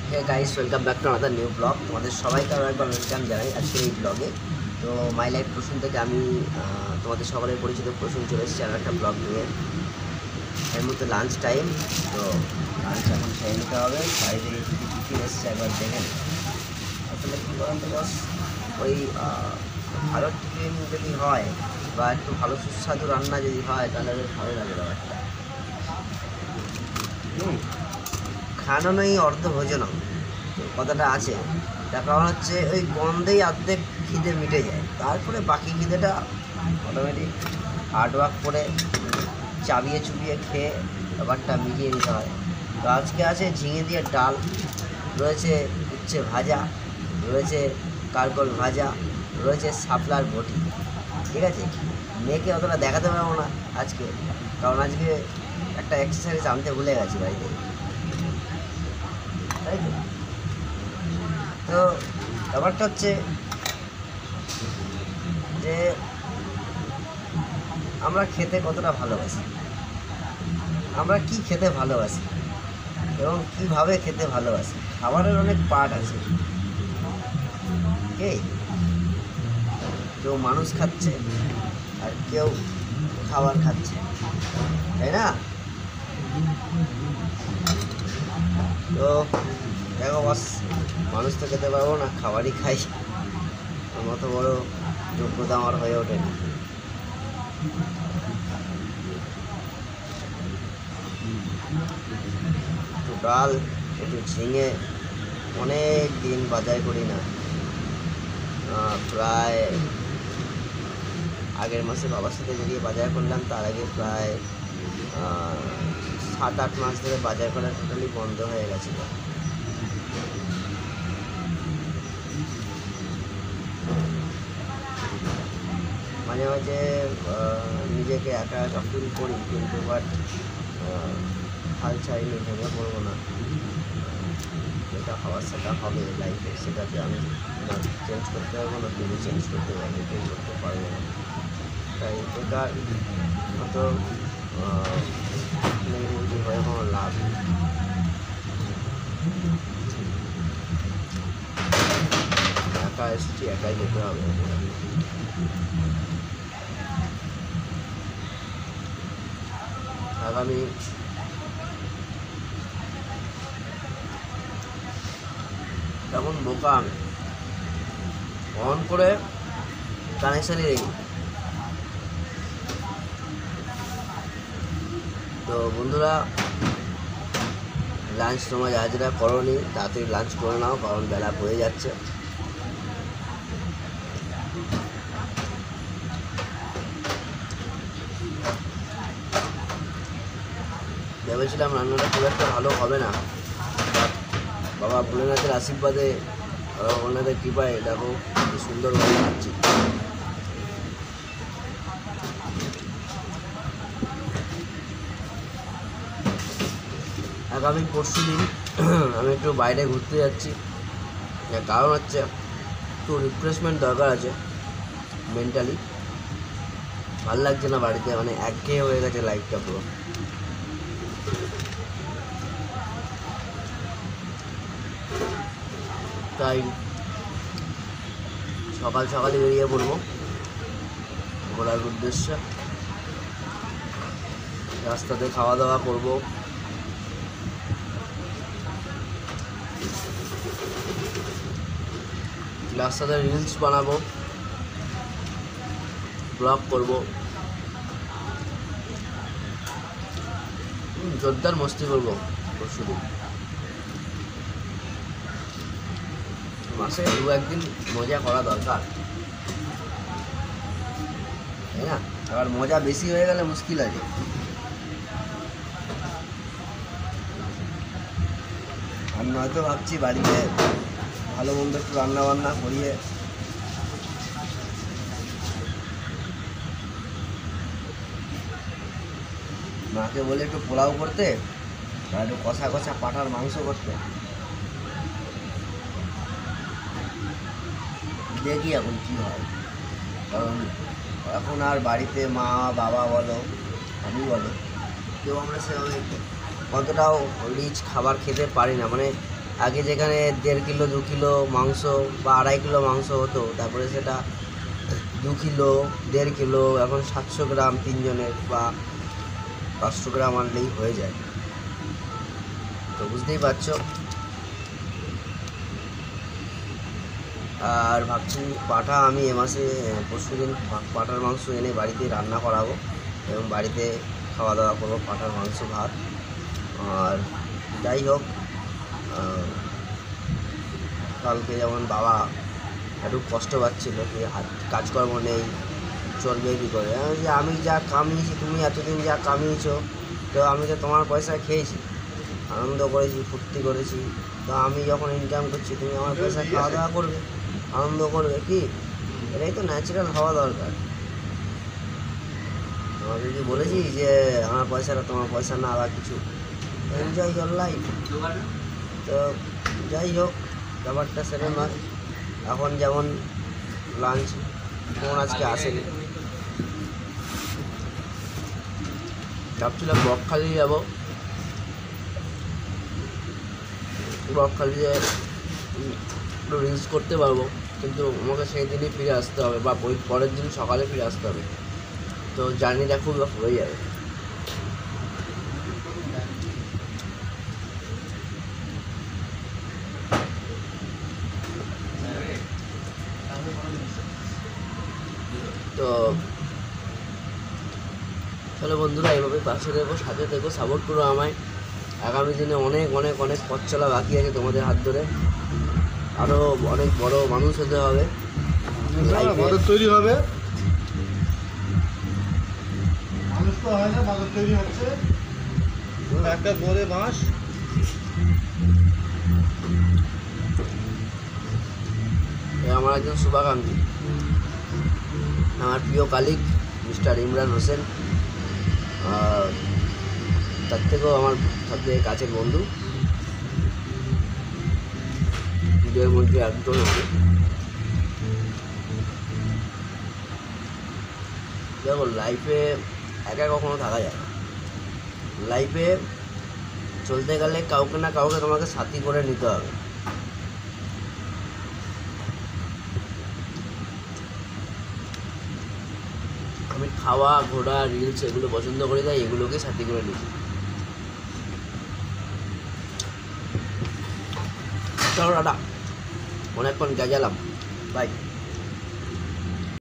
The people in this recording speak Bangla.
Hey guys, welcome back to another new blog. তোমাদের সবাইকে আরও একবার ওয়েলকাম জানাই আজকের এই ব্লগে। তো মাই লাইফ প্রসূন থেকে আমি তোমাদের সকলের পরিচিত প্রসূন চলে এসেছি আর একটা ব্লগ নিয়ে। এর মধ্যে লাঞ্চ টাইম, তো লাঞ্চ এখন খেয়ে নিতে হবে। বাইরে টিফিন এসছে, একবার দেখেন। আসলে কী করেন তো বস, ওই ভালো টিফিন যদি হয় বা একটু ভালো সুস্বাদু রান্না যদি হয় তাহলে বেশ ভালো লাগে ব্যাপারটা। খাওয়ানোই অর্ধ ভোজনম, কথাটা আছে। তার কারণ হচ্ছে ওই গন্ধেই অর্ধেক খিদে মিটে যায়, তারপরে বাকি খিদেটা অটোমেটিক হার্ডওয়ার্ক করে চাবিয়ে চুবিয়ে খেয়ে ব্যাপারটা মিটিয়ে নিতে হয়। তো আজকে আছে ঝিঙে দিয়ে ডাল, রয়েছে উচ্ছে ভাজা, রয়েছে কারকল ভাজা, রয়েছে শাপলার বটি। ঠিক আছে, মেয়েকে অতটা দেখাতে পারবো না আজকে, কারণ আজকে একটা এক্সারসাইজ আনতে ভুলে গেছি বাড়িতে, তাই তো। তো ব্যাপারটা হচ্ছে যে আমরা খেতে কতটা ভালোবাসি, আমরা কি খেতে ভালোবাসি এবং কীভাবে খেতে ভালোবাসি। খাবারের অনেক পার্ট আছে। কেউ মানুষ খাচ্ছে আর কেউ খাবার খাচ্ছে, তাই না? তো দেখো বস, মানুষ তো খেতে পারবো না, খাবারই খাই। মতো বড় যোগ্যতা আমার হয়ে ওঠেনি। একটু ডাল, একটু ঝিঙে, অনেক দিন বাজার করি না। প্রায় আগের মাসে বাবার সাথে বেরিয়ে বাজার করলাম, তার আগে প্রায় 7-8 মাস ধরে বাজার করা টোটালি বন্ধ হয়ে গেছিলো। মাঝে মাঝে নিজেকে একা একা ফিল করি, কিন্তু বাট হাল ছাড়িনি, ভেঙে পড়বো না। যেটা হওয়ার সেটা হবে লাইফে, সেটাকে আমি না চেঞ্জ করতে পারবো না, তুমি চেঞ্জ করতে পারবে, কেউ করতে পারবে না। তাই বেকার মতো নেগেটিভিটি হয়ে কোনো লাভ নেই। একা এসেছি, একাই যেতে হবে। আগামী তেমন বোকা আমি অন করে কানেকশানই রেখি। তো বন্ধুরা, লাঞ্চ তোমরা যা যেটা করোনি তাড়াতাড়ি লাঞ্চ করে নাও, কারণ বেলা হয়ে যাচ্ছে। ভেবেছিলাম রান্নাটা খুব একটা ভালো হবে না, বাবা ভোলেনাথের আশীর্বাদে, বাবা ভোলেনাথের কৃপায় দেখো কি সুন্দরভাবে খাচ্ছি। আগামী পরশু দিন আমি একটু বাইরে ঘুরতে যাচ্ছি, কারণ হচ্ছে একটু রিফ্রেশমেন্ট দরকার আছে। মেন্টালি ভাল লাগছে না বাড়িতে, মানে একঘেয়ে হয়ে গেছে লাইফটা পুরো। তাই সকাল সকালই বেরিয়ে পড়বো ঘোরার উদ্দেশ্যে। রাস্তাতে খাওয়া দাওয়া করবো, রাস্তাতে রিলস বানাবো, ব্লগ করবো, জোরদার মস্তি করবো পরশুদিন। মাসে 2-1 দিন মজা করা দরকার, তাই না? আবার মজা বেশি হয়ে গেলে মুশকিল আছে। আর নয়তো ভাবছি বাড়িতে ভালো মন্দ একটু রান্না বান্না করিয়ে মাকে বলে একটু পোলাও করতে, আর একটু কষা কষা পাঁঠার মাংস করতে। দেখি এখন কী হয়, কারণ এখন আর বাড়িতে মা বাবা বলো আমি বলো কেউ আমরা সেভাবে অতটাও রিচ খাবার খেতে পারি না। মানে আগে যেখানে 1.5 কিলো 2 কিলো মাংস বা 2.5 কিলো মাংস হতো, তারপরে সেটা 2 কিলো 1.5 কিলো, এখন 700 গ্রাম 3 জনের বা 500 গ্রাম আনলেই হয়ে যায়। তো বুঝতেই পারছো। আর ভাবছি পাঁঠা আমি এ মাসে পরশুদিন পাঁঠার মাংস এনে বাড়িতে রান্না করাবো এবং বাড়িতে খাওয়া দাওয়া করবো পাঁঠার মাংস ভাত। আর যাই হোক, কালকে যেমন বাবা একটু কষ্ট পাচ্ছিল যে হাত কাজকর্ম নেই, চলবে কী করে। যে আমি যা কামিয়েছি, তুমি এতদিন যা কামিয়েছো, তো আমি তো তোমার পয়সায় খেয়েছি, আনন্দ করেছি, ফুর্তি করেছি। তো আমি যখন ইনকাম করছি, তুমি আমার পয়সায় খাওয়া দাওয়া করবে, আনন্দ করবে, কি এটাই তো ন্যাচারাল হওয়া দরকার। আমাকে কি বলেছি যে আমার পয়সাটা তোমার পয়সা না বা কিছু, এনজয় ইয়োর লাইফ। তো যাই হোক, ব্যাপারটা সেটা নয়। এখন যেমন লাঞ্চ ফোন আজকে আসেনি, ভাবছিলাম বকখালি যাবো, বকখালিতে একটু রিলস করতে পারবো, কিন্তু আমাকে সেই দিনই ফিরে আসতে হবে বা ওই পরের দিন সকালে ফিরে আসতে হবে। তো জার্নিটা খুব হয়ে যাবে। তো চলো বন্ধুরা, এইভাবে পাশে দেখো, সাথে দেখো, সাপোর্ট করো আমায়। আগামী দিনে অনেক অনেক অনেক পথ চলা বাকি আছে তোমাদের হাত ধরে। আরও অনেক বড় মানুষ হতে হবে, বাদর তৈরি হবে। মানুষ তো হয় না, বাদর তৈরি হচ্ছে। একটা বড়ে বাঁশ। আমার একজন শুভাকাঙ্ক্ষী, আমার প্রিয় কালিগ মিস্টার ইমরান হোসেন, তার থেকেও আমার সবথেকে কাছের বন্ধু, দুজনের মধ্যে একজন হবে। দেখো, লাইফে একা কখনো থাকা যায় না। লাইফে চলতে গেলে কাউকে না কাউকে তোমাকে সাথী করে নিতে হবে। আমি খাওয়া, ঘোরা, রিলস এগুলো পছন্দ করি, তাই এগুলোকে সাথী করে নিচ্ছি। চলো টাটা, অনেকক্ষণ গেলাম, বাই।